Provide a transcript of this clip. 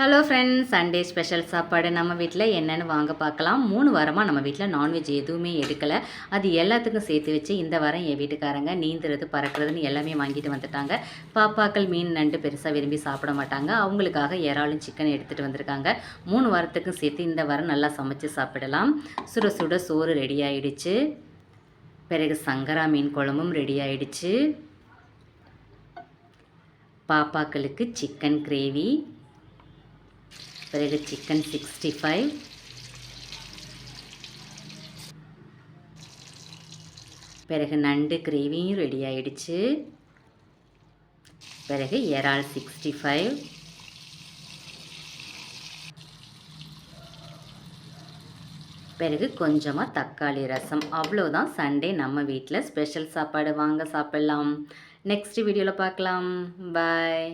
Hello friends, Sunday special சாப்பாடு நம்ம வீட்டில் என்னென்னு வாங்க பார்க்கலாம். 3 வாரமாக நம்ம வீட்டில் நான்வெஜ் எதுவுமே எடுக்கலை. அது எல்லாத்துக்கும் சேர்த்து வச்சு இந்த வாரம் என் வீட்டுக்காரங்க நீந்துறது பறக்கிறதுன்னு எல்லாமே வாங்கிட்டு வந்துட்டாங்க. பாப்பாக்கள் மீன் நண்டு பெருசாக விரும்பி சாப்பிட மாட்டாங்க. அவங்களுக்காக இறாலும் சிக்கன் எடுத்துகிட்டு வந்திருக்காங்க. 3 வாரத்துக்கும் சேர்த்து இந்த வாரம் நல்லா சமைச்சு சாப்பிடலாம். சுட சுட சோறு ரெடி ஆகிடுச்சு. பிறகு சங்கரா மீன் குழம்பும் ரெடி ஆகிடுச்சு. பாப்பாக்களுக்கு சிக்கன் கிரேவி, பிறகு சிக்கன் 65, பிறகு நண்டு கிரேவியும் ரெடி ஆயிடுச்சு. பிறகு இறால் 65, பிறகு கொஞ்சமாக தக்காளி ரசம். அவ்வளோதான் சண்டே நம்ம வீட்டில் ஸ்பெஷல் சாப்பாடு. வாங்க சாப்பிட்லாம். நெக்ஸ்ட் வீடியோவில் பார்க்கலாம். பாய்.